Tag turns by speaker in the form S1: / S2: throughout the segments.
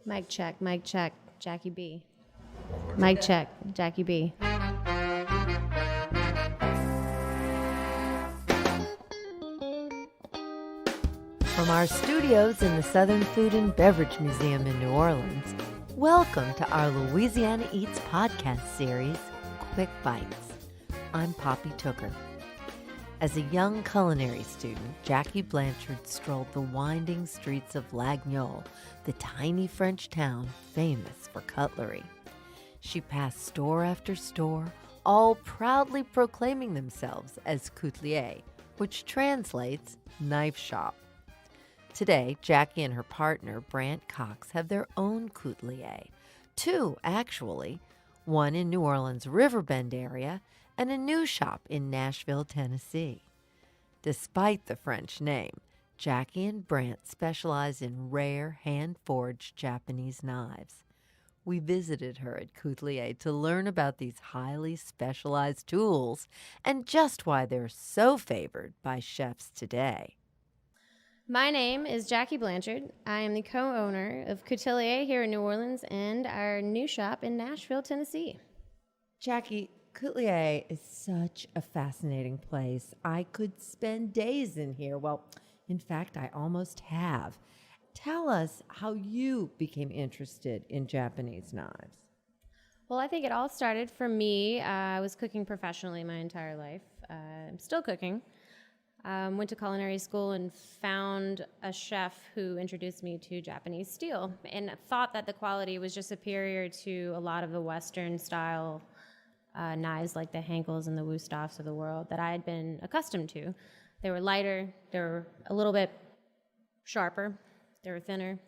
S1: Mic check, Jackie B. Mic check, Jackie B.
S2: From our studios in the Southern Food and Beverage Museum in New Orleans, welcome to our Louisiana Eats podcast series, Quick Bites. I'm Poppy Tooker. As a young culinary student, Jackie Blanchard strolled the winding streets of Lag Yol, the tiny French town famous for cutlery. She passed store after store, all proudly proclaiming themselves as Coutelier, which translates knife shop. Today, Jackie and her partner, Brandt Cox, have their own Coutelier. Two, actually. One in New Orleans Riverbend area and a new shop in Nashville, Tennessee. Despite the French name, Jackie and Brandt specialize in rare, hand-forged Japanese knives. We visited her at Coutelier to learn about these highly specialized tools and just why they're so favored by chefs today.
S1: My name is Jackie Blanchard. I am the co-owner of Coutelier here in New Orleans and our new shop in Nashville, Tennessee.
S2: Jackie, Coutelier is such a fascinating place. I could spend days in here. Well, in fact, I almost have. Tell us how you became interested in Japanese knives.
S1: Well, I think it all started for me. I was cooking professionally my entire life. I'm still cooking. Went to culinary school and found a chef who introduced me to Japanese steel and thought that the quality was just superior to a lot of the Western style knives like the Henkels and the Wusthoffs of the world that I had been accustomed to. They were lighter, they were a little bit sharper, they were thinner,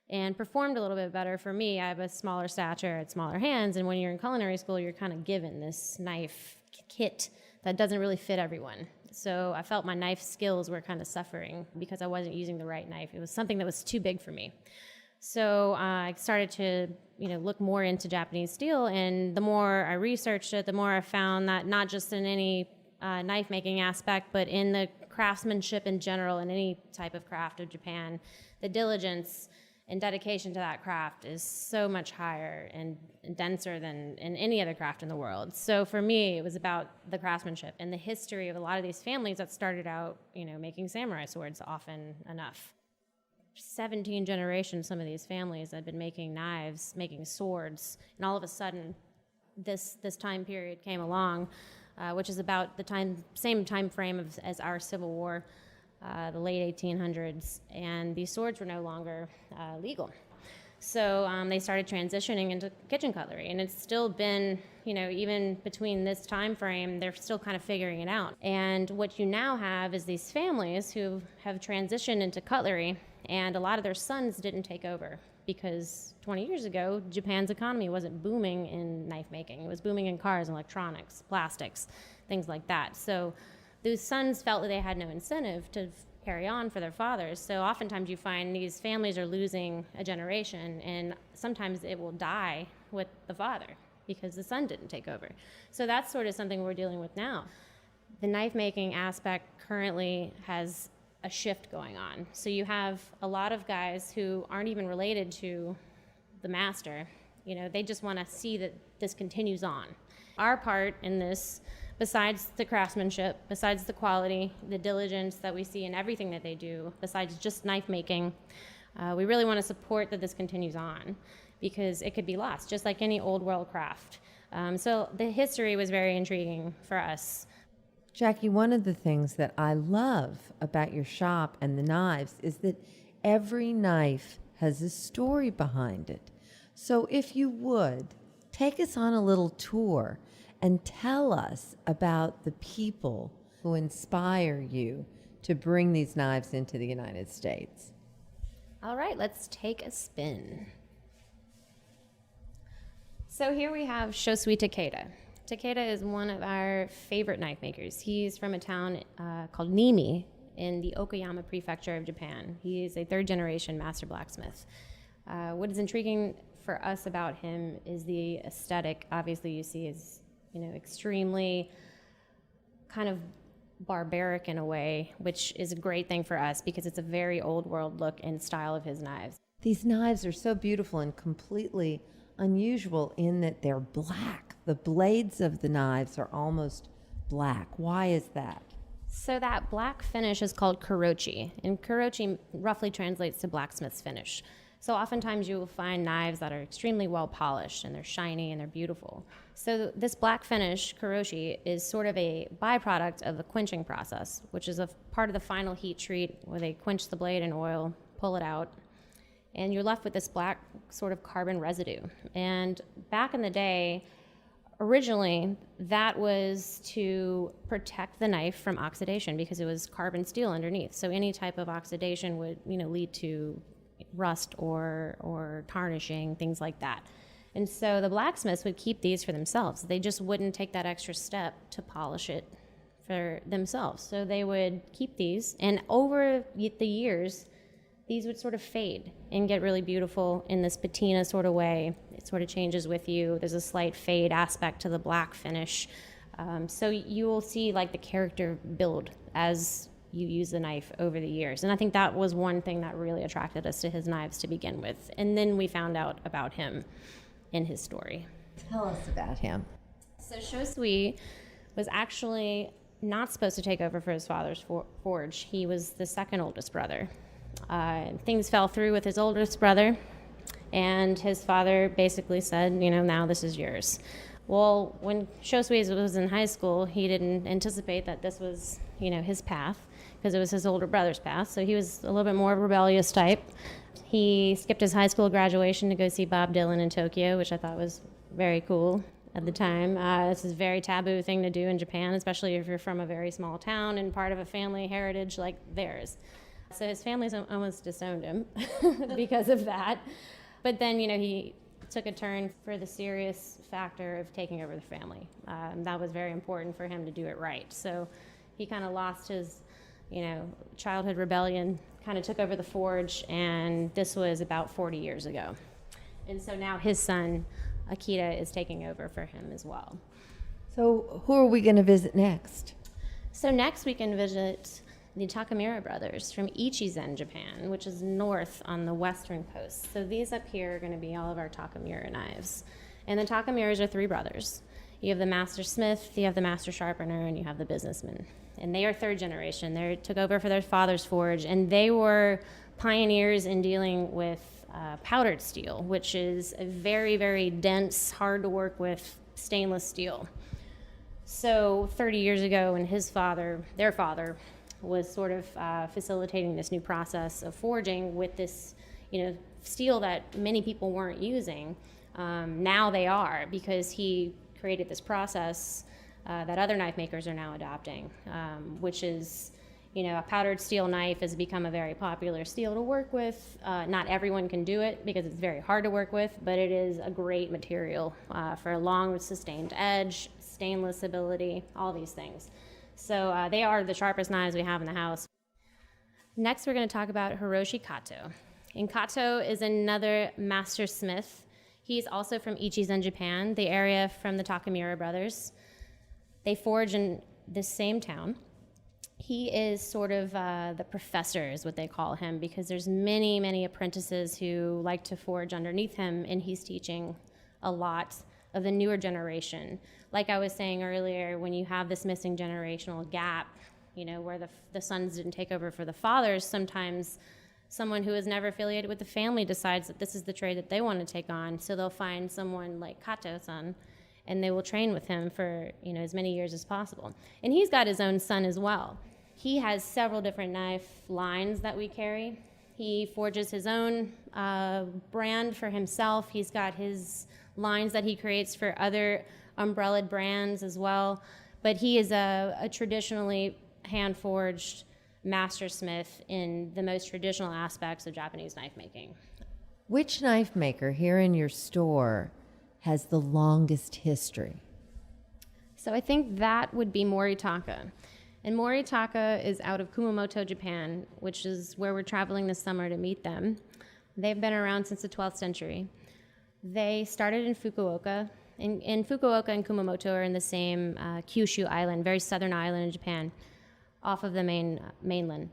S1: and performed a little bit better for me. I have a smaller stature, and smaller hands, and when you're in culinary school, you're kind of given this knife kit that doesn't really fit everyone. So I felt my knife skills were kind of suffering because I wasn't using the right knife. It was something that was too big for me. So I started to, look more into Japanese steel, and the more I researched it, the more I found that not just in any knife making aspect, but in the craftsmanship in general, in any type of craft of Japan, the diligence and dedication to that craft is so much higher and denser than in any other craft in the world. So for me, it was about the craftsmanship and the history of a lot of these families that started out, making samurai swords often enough. 17 generations, some of these families had been making knives, making swords, and all of a sudden, this time period came along, which is about the same time frame as our Civil War, the late 1800s, and these swords were no longer legal. So they started transitioning into kitchen cutlery, and it's still been, even between this time frame, they're still kind of figuring it out. And what you now have is these families who have transitioned into cutlery, and a lot of their sons didn't take over because 20 years ago, Japan's economy wasn't booming in knife making. It was booming in cars, electronics, plastics, things like that. So those sons felt that they had no incentive to carry on for their fathers. So oftentimes you find these families are losing a generation, and sometimes it will die with the father because the son didn't take over. So that's sort of something we're dealing with now. The knife making aspect currently has a shift going on. So you have a lot of guys who aren't even related to the master. They just want to see that this continues on. Our part in this, besides the craftsmanship, besides the quality, the diligence that we see in everything that they do, besides just knife making, we really want to support that this continues on because it could be lost, just like any old world craft. So the history was very intriguing for us.
S2: Jackie, one of the things that I love about your shop and the knives is that every knife has a story behind it. So if you would, take us on a little tour and tell us about the people who inspire you to bring these knives into the United States.
S1: All right, let's take a spin. So here we have Shosui Takeda. Takeda is one of our favorite knife makers. He's from a town called Nimi in the Okayama prefecture of Japan. He is a third-generation master blacksmith. What is intriguing for us about him is the aesthetic. Obviously, you see is extremely kind of barbaric in a way, which is a great thing for us because it's a very old world look and style of his knives.
S2: These knives are so beautiful and completely unusual in that they're black. The blades of the knives are almost black. Why is that?
S1: So that black finish is called karochi, and karochi roughly translates to blacksmith's finish. So oftentimes you will find knives that are extremely well polished and they're shiny and they're beautiful. So this black finish, karochi, is sort of a byproduct of the quenching process, which is a part of the final heat treat where they quench the blade in oil, pull it out, and you're left with this black sort of carbon residue. And back in the day, originally, that was to protect the knife from oxidation because it was carbon steel underneath. So any type of oxidation would, lead to rust or tarnishing, things like that. And so the blacksmiths would keep these for themselves. They just wouldn't take that extra step to polish it for themselves. So they would keep these, and over the years, these would sort of fade and get really beautiful in this patina sort of way. It sort of changes with you. There's a slight fade aspect to the black finish. So you will see like the character build as you use the knife over the years. And I think that was one thing that really attracted us to his knives to begin with. And then we found out about him in his story.
S2: Tell us about him.
S1: So Chosui was actually not supposed to take over for his father's forge. He was the second oldest brother. Things fell through with his oldest brother, and his father basically said, now this is yours. Well, when Chosui was in high school, he didn't anticipate that this was, his path, because it was his older brother's path. So he was a little bit more rebellious type. He skipped his high school graduation to go see Bob Dylan in Tokyo, which I thought was very cool at the time. This is a very taboo thing to do in Japan, especially if you're from a very small town and part of a family heritage like theirs. So his family's almost disowned him because of that. But then, he took a turn for the serious factor of taking over the family. That was very important for him to do it right. So he kind of lost his, childhood rebellion, kind of took over the forge, and this was about 40 years ago. And so now his son, Akita, is taking over for him as well.
S2: So who are we going to visit next?
S1: So next we can visit the Takamura brothers from Ichizen, Japan, which is north on the western coast. So these up here are going to be all of our Takamura knives. And the Takamuras are three brothers. You have the master smith, you have the master sharpener, and you have the businessman. And they are third generation. They took over for their father's forge, and they were pioneers in dealing with powdered steel, which is a very, very dense, hard to work with stainless steel. So 30 years ago, when their father, was sort of facilitating this new process of forging with this, steel that many people weren't using. Now they are, because he created this process that other knife makers are now adopting, which is, a powdered steel knife has become a very popular steel to work with. Not everyone can do it because it's very hard to work with, but it is a great material for a long, sustained edge, stainless ability, all these things. So they are the sharpest knives we have in the house. Next, we're going to talk about Hiroshi Kato. And Kato is another master smith. He's also from Ichizen, Japan, the area from the Takamura brothers. They forge in this same town. He is sort of the professor, is what they call him, because there's many, many apprentices who like to forge underneath him, and he's teaching a lot of the newer generation. Like I was saying earlier, when you have this missing generational gap, where the sons didn't take over for the fathers, sometimes someone who is never affiliated with the family decides that this is the trade that they want to take on. So they'll find someone like Kato-san, and they will train with him for as many years as possible. And he's got his own son as well. He has several different knife lines that we carry. He forges his own brand for himself. He's got his lines that he creates for other umbrellaed brands as well. But he is a traditionally hand-forged master smith in the most traditional aspects of Japanese knife making.
S2: Which knife maker here in your store has the longest history?
S1: So I think that would be Moritaka. And Moritaka is out of Kumamoto, Japan, which is where we're traveling this summer to meet them. They've been around since the 12th century. They started in Fukuoka. And Fukuoka and Kumamoto are in the same Kyushu island, very southern island in Japan, off of the mainland.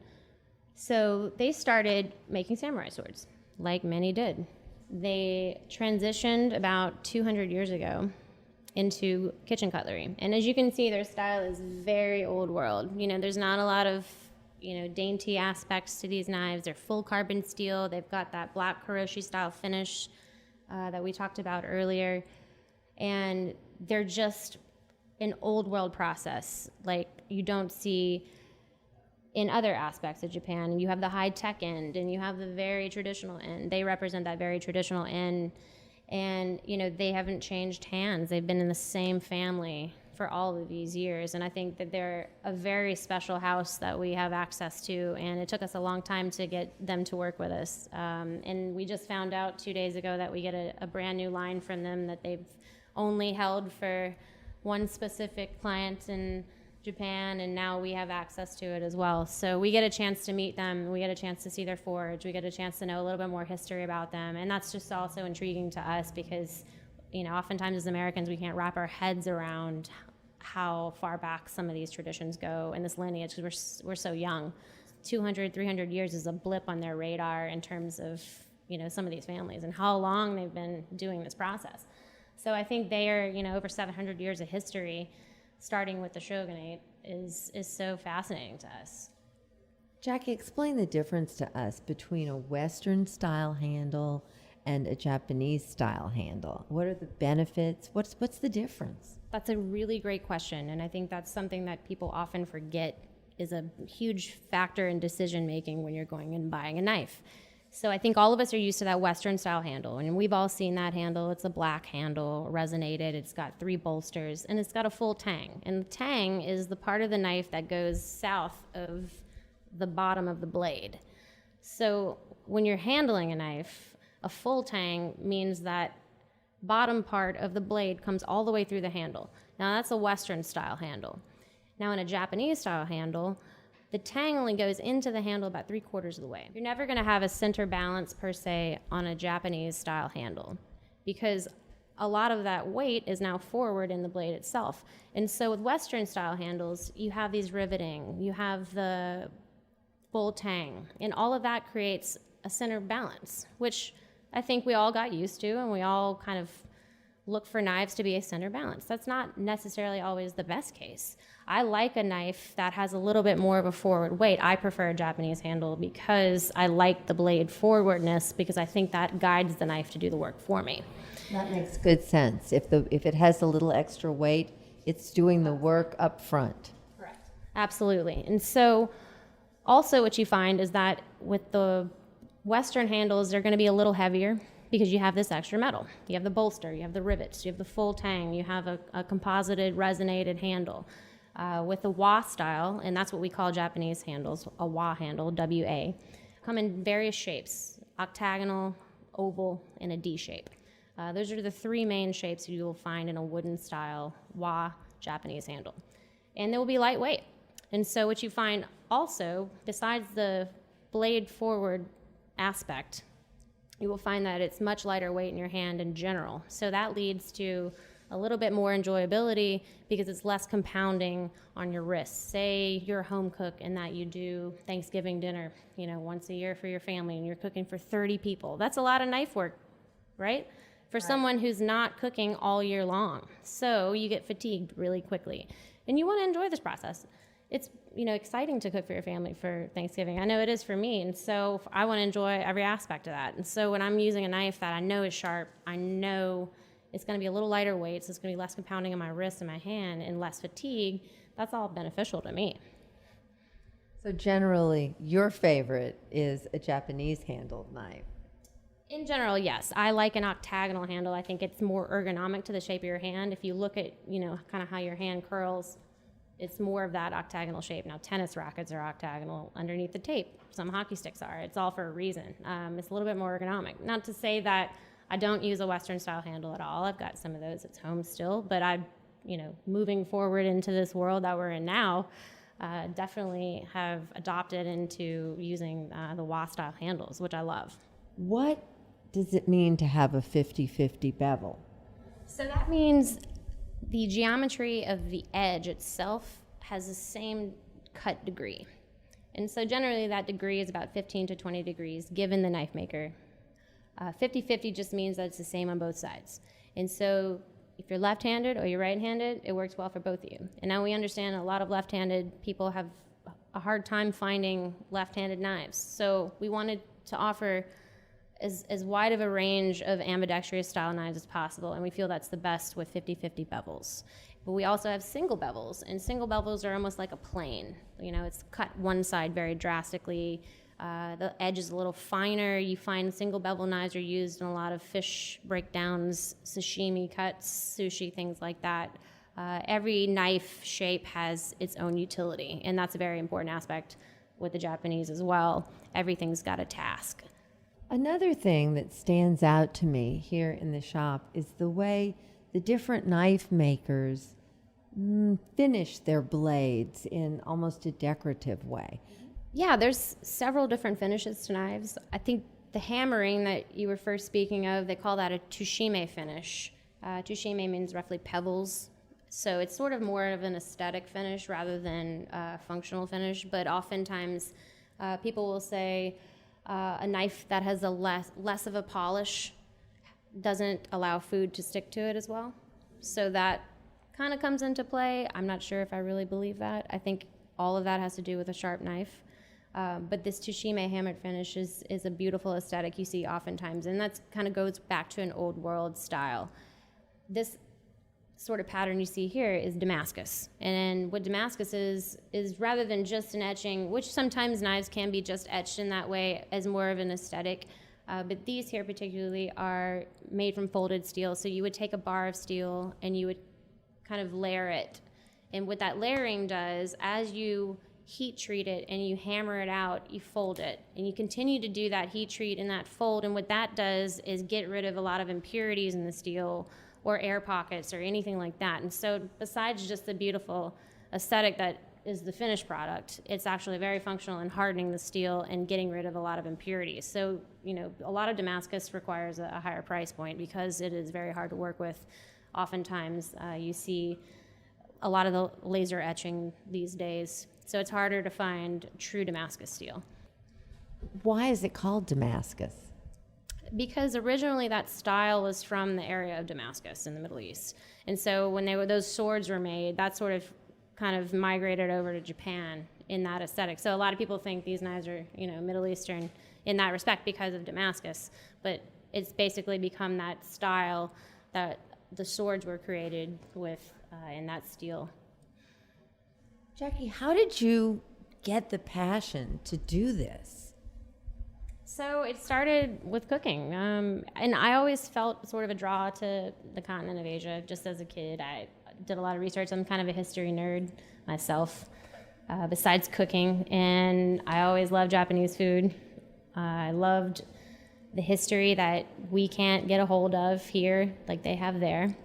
S1: So they started making samurai swords. like many did. They transitioned about 200 years ago into kitchen cutlery. And as you can see, their style is very old world. There's not a lot of, dainty aspects to these knives. They're full carbon steel. They've got that black Karoshi style finish that we talked about earlier. And they're just an old world process like you don't see in other aspects of Japan. You have the high tech end and you have the very traditional end. They represent that very traditional end. And, they haven't changed hands. They've been in the same family for all of these years. And I think that they're a very special house that we have access to. And it took us a long time to get them to work with us. And we just found out 2 days ago that we get a brand new line from them that they've only held for one specific client in Japan, and now we have access to it as well. So we get a chance to meet them, we get a chance to see their forge, we get a chance to know a little bit more history about them, and that's just also intriguing to us because, oftentimes as Americans we can't wrap our heads around how far back some of these traditions go in this lineage because we're so young. 200, 300 years is a blip on their radar in terms of, some of these families and how long they've been doing this process. So I think they are, over 700 years of history, starting with the shogunate, is so fascinating to us.
S2: Jackie, explain the difference to us between a Western style handle and a Japanese style handle. What are the benefits? What's the difference?
S1: That's a really great question, and I think that's something that people often forget is a huge factor in decision making when you're going and buying a knife. So I think all of us are used to that Western style handle, and we've all seen that handle. It's a black handle, resonated, it's got 3 bolsters, and it's got a full tang. And the tang is the part of the knife that goes south of the bottom of the blade. So when you're handling a knife, a full tang means that bottom part of the blade comes all the way through the handle. Now that's a Western style handle. Now in a Japanese style handle, the tang only goes into the handle about 3/4 of the way. You're never going to have a center balance per se on a Japanese style handle because a lot of that weight is now forward in the blade itself. And so with Western style handles, you have these riveting, you have the full tang, and all of that creates a center balance, which I think we all got used to, and we all kind of look for knives to be a center balance. That's not necessarily always the best case. I like a knife that has a little bit more of a forward weight. I prefer a Japanese handle because I like the blade forwardness because I think that guides the knife to do the work for me.
S2: That makes good sense. If it has a little extra weight, it's doing the work up front.
S1: Correct. Absolutely. And so also what you find is that with the Western handles, they're going to be a little heavier because you have this extra metal. You have the bolster, you have the rivets, you have the full tang, you have a composited, resonated handle. With the wa style, and that's what we call Japanese handles, a wa handle, W-A, come in various shapes, octagonal, oval, and a D shape. Those are the 3 main shapes you will find in a wooden style wa Japanese handle. And they will be lightweight. And so what you find also, besides the blade forward aspect, you will find that it's much lighter weight in your hand in general. So that leads to a little bit more enjoyability because it's less compounding on your wrists. Say you're a home cook and that you do Thanksgiving dinner, once a year for your family and you're cooking for 30 people. That's a lot of knife work, right? For someone who's not cooking all year long. So you get fatigued really quickly. And you want to enjoy this process. It's, exciting to cook for your family for Thanksgiving. I know it is for me. And so I want to enjoy every aspect of that. And so when I'm using a knife that I know is sharp, I know it's going to be a little lighter weight, so it's going to be less compounding on my wrist and my hand and less fatigue. That's all beneficial to me.
S2: So generally, your favorite is a Japanese handled knife.
S1: In general, yes. I like an octagonal handle. I think it's more ergonomic to the shape of your hand. If you look at, kind of how your hand curls, it's more of that octagonal shape. Now, tennis rackets are octagonal underneath the tape. Some hockey sticks are. It's all for a reason. It's a little bit more ergonomic. Not to say that I don't use a Western style handle at all. I've got some of those at home still, but moving forward into this world that we're in now, definitely have adopted into using the wa style handles, which I love.
S2: What does it mean to have a 50-50 bevel?
S1: So that means the geometry of the edge itself has the same cut degree. And so generally that degree is about 15 to 20 degrees given the knife maker. 50-50 just means that it's the same on both sides. And so if you're left-handed or you're right-handed, it works well for both of you. And now we understand a lot of left-handed people have a hard time finding left-handed knives. So we wanted to offer as wide of a range of ambidextrous style knives as possible, and we feel that's the best with 50-50 bevels. But we also have single bevels, and single bevels are almost like a plane. You know, it's cut one side very drastically. The edge is a little finer. You find single bevel knives are used in a lot of fish breakdowns, sashimi cuts, sushi, things like that. Every knife shape has its own utility, and that's a very important aspect with the Japanese as well. Everything's got a task.
S2: Another thing that stands out to me here in the shop is the way the different knife makers finish their blades in almost a decorative way.
S1: Yeah, there's several different finishes to knives. I think the hammering that you were first speaking of, they call that a tushime finish. Tushime means roughly pebbles. So it's sort of more of an aesthetic finish rather than a functional finish. But oftentimes people will say a knife that has a less of a polish doesn't allow food to stick to it as well. So that kind of comes into play. I'm not sure if I really believe that. I think all of that has to do with a sharp knife. But this tushime hammered finish is a beautiful aesthetic you see oftentimes, and that kind of goes back to an old world style. This sort of pattern you see here is Damascus, and what Damascus is rather than just an etching, which sometimes knives can be just etched in that way as more of an aesthetic, but these here particularly are made from folded steel. So you would take a bar of steel and you would kind of layer it, and what that layering does, as you heat treat it and you hammer it out, you fold it, and you continue to do that heat treat and that fold, and what that does is get rid of a lot of impurities in the steel or air pockets or anything like that. And so besides just the beautiful aesthetic that is the finished product, it's actually very functional in hardening the steel and getting rid of a lot of impurities. So, you know, a lot of Damascus requires a higher price point because it is very hard to work with. Oftentimes you see a lot of the laser etching these days, so it's harder to find true Damascus steel.
S2: Why is it called Damascus?
S1: Because originally that style was from the area of Damascus in the Middle East. And so when those swords were made, that sort of kind of migrated over to Japan in that aesthetic. So a lot of people think these knives are, you know, Middle Eastern in that respect because of Damascus, but it's basically become that style that the swords were created with in that steel.
S2: Jackie, how did you get the passion to do this?
S1: So it started with cooking, and I always felt sort of a draw to the continent of Asia. Just as a kid, I did a lot of research. I'm kind of a history nerd myself, besides cooking, and I always loved Japanese food. I loved the history that we can't get a hold of here like they have there.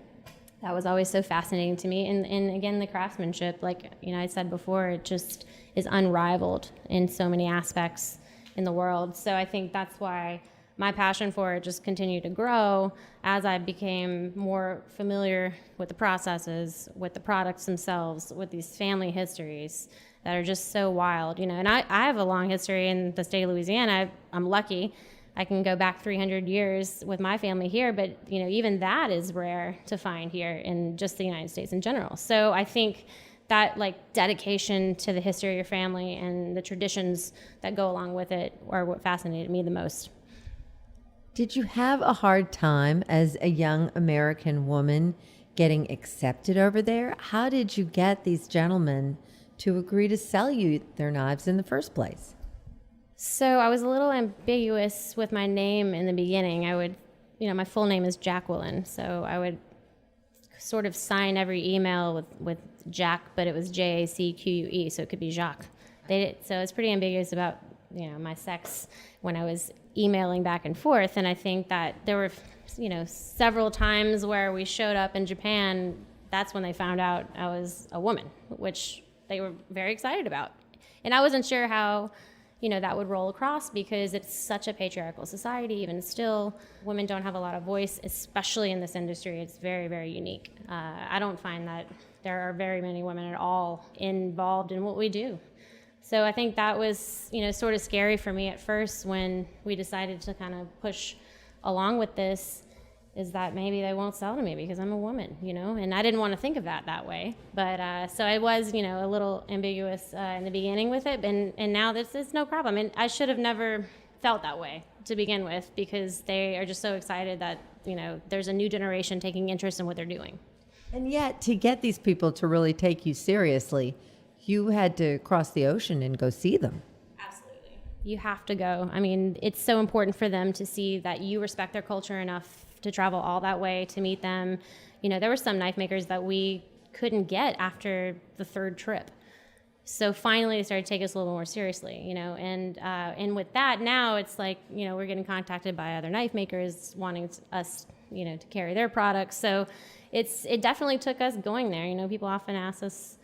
S1: That was always so fascinating to me. And again, the craftsmanship, like, you know, I said before, it just is unrivaled in so many aspects in the world. So I think that's why my passion for it just continued to grow as I became more familiar with the processes, with the products themselves, with these family histories that are just so wild, you know. And I have a long history in the state of Louisiana. I'm lucky. I can go back 300 years with my family here, but, you know, even that is rare to find here in just the United States in general. So I think that, like, dedication to the history of your family and the traditions that go along with it are what fascinated me the most.
S2: Did you have a hard time as a young American woman getting accepted over there? How did you get these gentlemen to agree to sell you their knives in the first place?
S1: So I was a little ambiguous with my name in the beginning. I would, you know, my full name is Jacqueline, so I would sort of sign every email with Jack, but it was Jacque, so it could be Jacques. So it's pretty ambiguous about, you know, my sex when I was emailing back and forth. And I think that there were, you know, several times where we showed up in Japan. That's when they found out I was a woman, which they were very excited about. And I wasn't sure how, you know, that would roll across because it's such a patriarchal society. Even still, women don't have a lot of voice, especially in this industry. It's very, very unique. I don't find that there are very many women at all involved in what we do. So I think that was, you know, sort of scary for me at first when we decided to kind of push along with this is that maybe they won't sell to me because I'm a woman, and I didn't want to think of that way. But so I was, a little ambiguous in the beginning with it, and now this is no problem. And I should have never felt that way to begin with, because they are just so excited that, there's a new generation taking interest in what they're doing.
S2: And yet, to get these people to really take you seriously, you had to cross the ocean and go see them.
S1: Absolutely. You have to go. I mean, it's so important for them to see that you respect their culture enough to travel all that way to meet them. There were some knife makers that we couldn't get after the third trip. So finally they started to take us a little more seriously, and with that now it's like, we're getting contacted by other knife makers wanting us, to carry their products. So it definitely took us going there. People often ask us,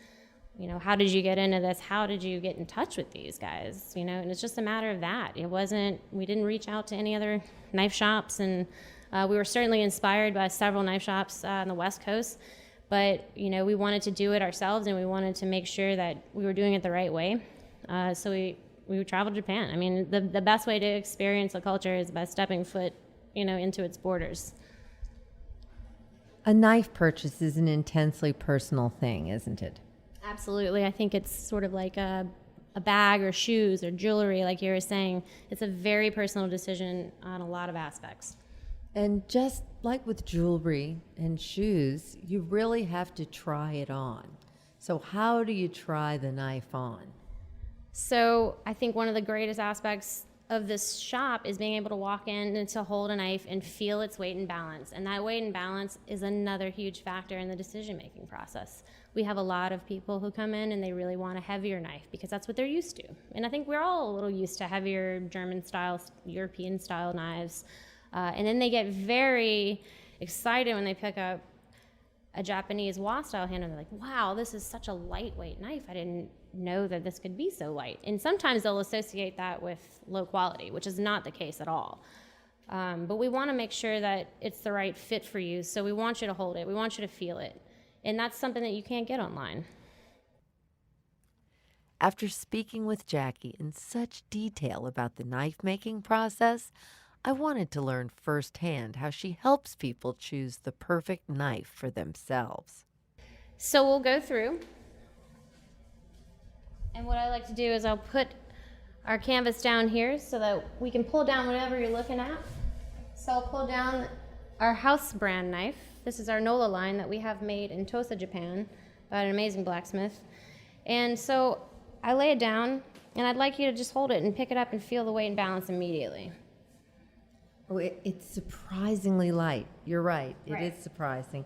S1: how did you get into this? How did you get in touch with these guys? And it's just a matter of that. We didn't reach out to any other knife shops, and we were certainly inspired by several knife shops on the West Coast, but we wanted to do it ourselves, and we wanted to make sure that we were doing it the right way. So we traveled to Japan. I mean, the best way to experience a culture is by stepping foot, into its borders.
S2: A knife purchase is an intensely personal thing, isn't it?
S1: Absolutely. I think it's sort of like a bag or shoes or jewelry, like you were saying. It's a very personal decision on a lot of aspects.
S2: And just like with jewelry and shoes, you really have to try it on. So how do you try the knife on?
S1: So I think one of the greatest aspects of this shop is being able to walk in and to hold a knife and feel its weight and balance. And that weight and balance is another huge factor in the decision-making process. We have a lot of people who come in and they really want a heavier knife because that's what they're used to. And I think we're all a little used to heavier German-style, European-style knives. And then they get very excited when they pick up a Japanese wa-style handle. They're like, wow, this is such a lightweight knife. I didn't know that this could be so light. And sometimes they'll associate that with low quality, which is not the case at all. But we want to make sure that it's the right fit for you. So we want you to hold it. We want you to feel it. And that's something that you can't get online.
S2: After speaking with Jackie in such detail about the knife-making process, I wanted to learn firsthand how she helps people choose the perfect knife for themselves.
S1: So we'll go through. And what I like to do is I'll put our canvas down here so that we can pull down whatever you're looking at. So I'll pull down our house brand knife. This is our Nola line that we have made in Tosa, Japan, by an amazing blacksmith. And so I lay it down, and I'd like you to just hold it and pick it up and feel the weight and balance immediately.
S2: Oh, it's surprisingly light. You're right. It is surprising.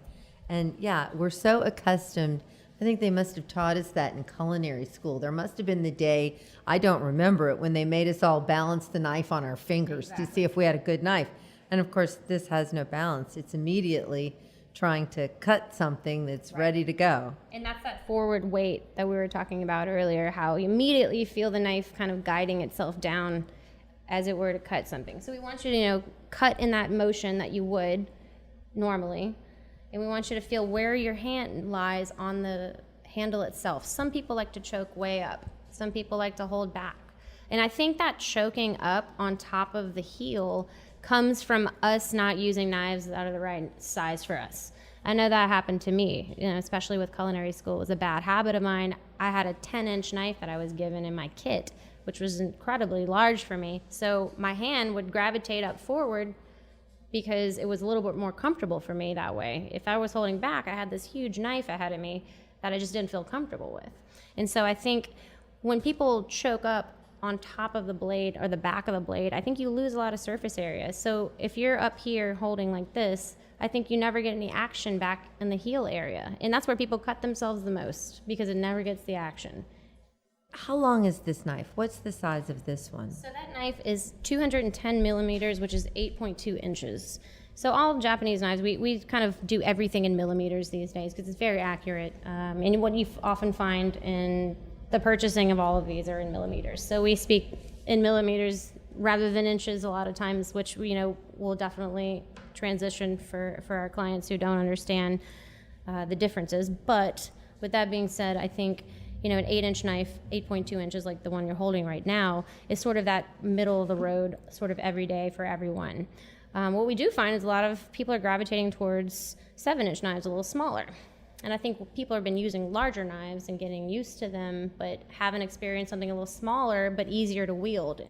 S2: And yeah, we're so accustomed. I think they must have taught us that in culinary school. There must have been the day, I don't remember it, when they made us all balance the knife on our fingers to see if we had a good knife. And of course, this has no balance. It's immediately trying to cut something that's ready to go.
S1: And that's that forward weight that we were talking about earlier, how you immediately feel the knife kind of guiding itself down as it were to cut something. So we want you to, cut in that motion that you would normally. And we want you to feel where your hand lies on the handle itself. Some people like to choke way up. Some people like to hold back. And I think that choking up on top of the heel comes from us not using knives that are the right size for us. I know that happened to me, especially with culinary school. It was a bad habit of mine. I had a 10-inch knife that I was given in my kit, which was incredibly large for me. So my hand would gravitate up forward because it was a little bit more comfortable for me that way. If I was holding back, I had this huge knife ahead of me that I just didn't feel comfortable with. And so I think when people choke up on top of the blade or the back of the blade, I think you lose a lot of surface area. So if you're up here holding like this, I think you never get any action back in the heel area. And that's where people cut themselves the most, because it never gets the action.
S2: How long is this knife? What's the size of this one?
S1: So that knife is 210 millimeters, which is 8.2 inches. So all Japanese knives, we kind of do everything in millimeters these days because it's very accurate. And what you often find in the purchasing of all of these are in millimeters. So we speak in millimeters rather than inches a lot of times, which will definitely transition for our clients who don't understand the differences. But with that being said, I think an 8-inch knife, 8.2 inches like the one you're holding right now, is sort of that middle of the road, sort of every day for everyone. What we do find is a lot of people are gravitating towards 7-inch knives, a little smaller. And I think people have been using larger knives and getting used to them, but haven't experienced something a little smaller but easier to wield.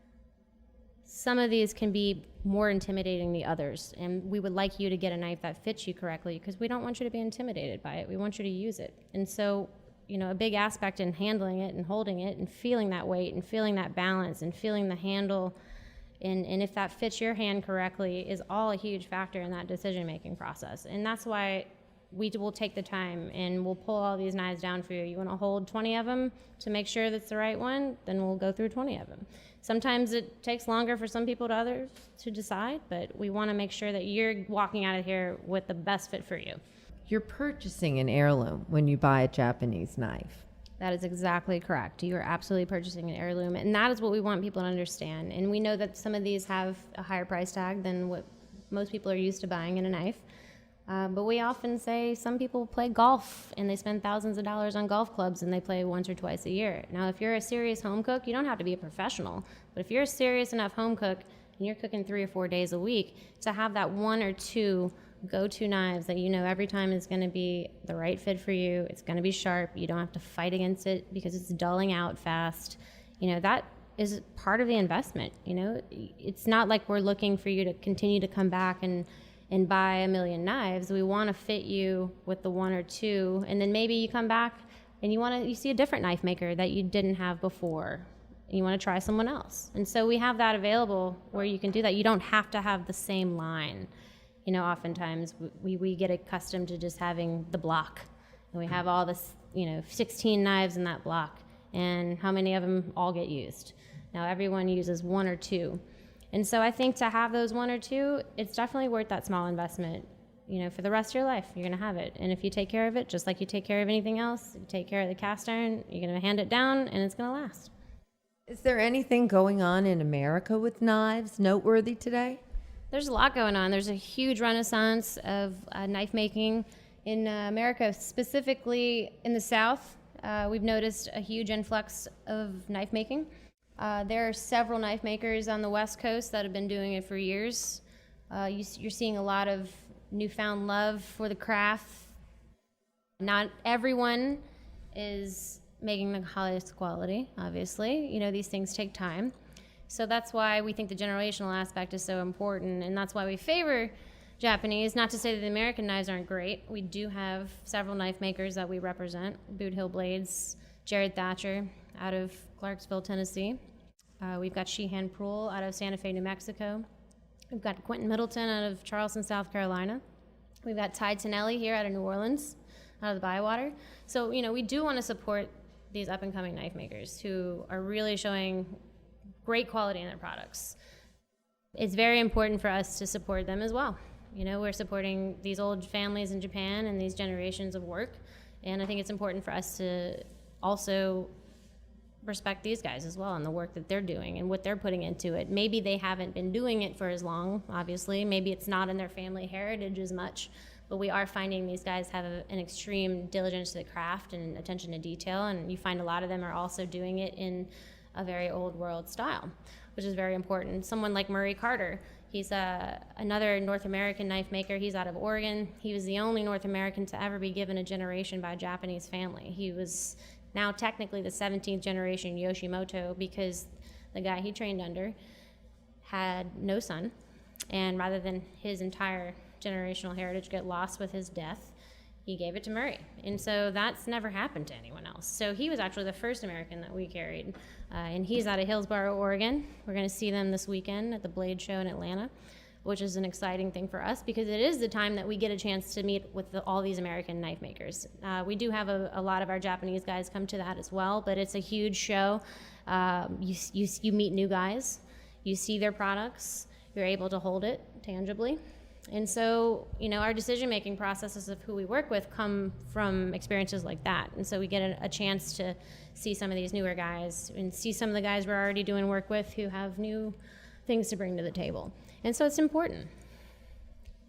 S1: Some of these can be more intimidating than others, and we would like you to get a knife that fits you correctly because we don't want you to be intimidated by it. We want you to use it. And so, a big aspect in handling it and holding it and feeling that weight and feeling that balance and feeling the handle and if that fits your hand correctly is all a huge factor in that decision-making process. And that's why we will take the time and we'll pull all these knives down for you. You want to hold 20 of them to make sure that's the right one, then we'll go through 20 of them. Sometimes it takes longer for some people to others to decide, but we want to make sure that you're walking out of here with the best fit for you.
S2: You're purchasing an heirloom when you buy a Japanese knife.
S1: That is exactly correct. You are absolutely purchasing an heirloom, and that is what we want people to understand. And we know that some of these have a higher price tag than what most people are used to buying in a knife. But we often say some people play golf and they spend thousands of dollars on golf clubs and they play once or twice a year. Now, if you're a serious home cook, you don't have to be a professional. But if you're a serious enough home cook and you're cooking 3 or 4 days a week, to have that 1 or 2 go-to knives that every time is going to be the right fit for you, it's going to be sharp, you don't have to fight against it because it's dulling out fast, that is part of the investment. It's not like we're looking for you to continue to come back and buy a million knives. We want to fit you with the 1 or 2, and then maybe you come back and you see a different knife maker that you didn't have before, and you want to try someone else. And so we have that available where you can do that. You don't have to have the same line. Oftentimes we get accustomed to just having the block, and we have all this, 16 knives in that block, and how many of them all get used? Now everyone uses 1 or 2. And so I think to have those 1 or 2, it's definitely worth that small investment. For the rest of your life, you're going to have it. And if you take care of it, just like you take care of anything else, you take care of the cast iron, you're going to hand it down, and it's going to last.
S2: Is there anything going on in America with knives noteworthy today?
S1: There's a lot going on. There's a huge renaissance of knife making in America, specifically in the South. We've noticed a huge influx of knife making. There are several knife makers on the West Coast that have been doing it for years. You're seeing a lot of newfound love for the craft. Not everyone is making the highest quality, obviously. These things take time. So that's why we think the generational aspect is so important, and that's why we favor Japanese. Not to say that the American knives aren't great. We do have several knife makers that we represent. Boot Hill Blades, Jared Thatcher out of Clarksville, Tennessee. We've got Sheehan Proul out of Santa Fe, New Mexico. We've got Quentin Middleton out of Charleston, South Carolina. We've got Ty Tonelli here out of New Orleans, out of the Bywater. So, we do want to support these up-and-coming knife makers who are really showing great quality in their products. It's very important for us to support them as well. We're supporting these old families in Japan and these generations of work, and I think it's important for us to also respect these guys as well and the work that they're doing and what they're putting into it. Maybe they haven't been doing it for as long, obviously. Maybe it's not in their family heritage as much, but we are finding these guys have an extreme diligence to the craft and attention to detail, and you find a lot of them are also doing it in a very old world style, which is very important. Someone like Murray Carter, he's another North American knife maker. He's out of Oregon. He was the only North American to ever be given a generation by a Japanese family. He was now technically the 17th generation Yoshimoto because the guy he trained under had no son, and rather than his entire generational heritage get lost with his death, he gave it to Murray. And so that's never happened to anyone else. So he was actually the first American that we carried. And he's out of Hillsboro, Oregon. We're going to see them this weekend at the Blade Show in Atlanta, which is an exciting thing for us because it is the time that we get a chance to meet with all these American knife makers. We do have a lot of our Japanese guys come to that as well, but it's a huge show. You meet new guys, you see their products, you're able to hold it tangibly. And so, our decision-making processes of who we work with come from experiences like that. And so we get a chance to see some of these newer guys and see some of the guys we're already doing work with who have new things to bring to the table. And so it's important.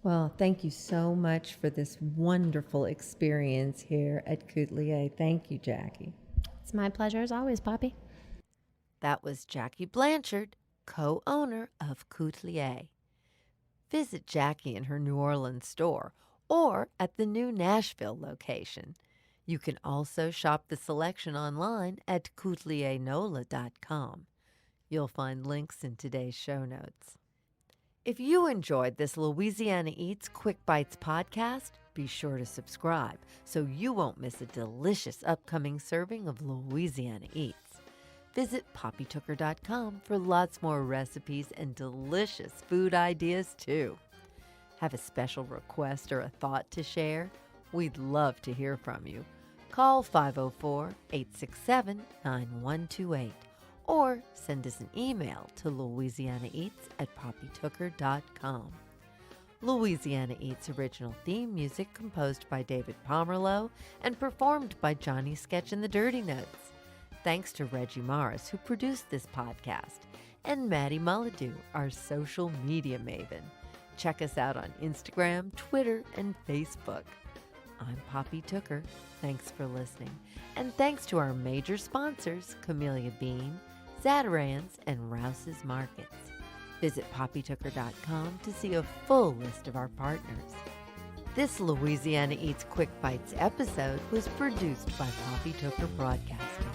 S2: Well, thank you so much for this wonderful experience here at Coutelier. Thank you, Jackie.
S1: It's my pleasure as always, Poppy.
S2: That was Jackie Blanchard, co-owner of Coutelier. Visit Jackie in her New Orleans store or at the new Nashville location. You can also shop the selection online at couteliernola.com. You'll find links in today's show notes. If you enjoyed this Louisiana Eats Quick Bites podcast, be sure to subscribe so you won't miss a delicious upcoming serving of Louisiana Eats. Visit poppytooker.com for lots more recipes and delicious food ideas too. Have a special request or a thought to share? We'd love to hear from you. Call 504-867-9128 or send us an email to louisianaeats@poppytooker.com. Louisiana Eats original theme music composed by David Pomerleau and performed by Johnny Sketch and the Dirty Notes. Thanks to Reggie Morris, who produced this podcast, and Maddie Mullidew, our social media maven. Check us out on Instagram, Twitter, and Facebook. I'm Poppy Tooker. Thanks for listening. And thanks to our major sponsors, Camellia Bean, Zatarans, and Rouse's Markets. Visit poppytooker.com to see a full list of our partners. This Louisiana Eats Quick Bites episode was produced by Poppy Tooker Broadcasting.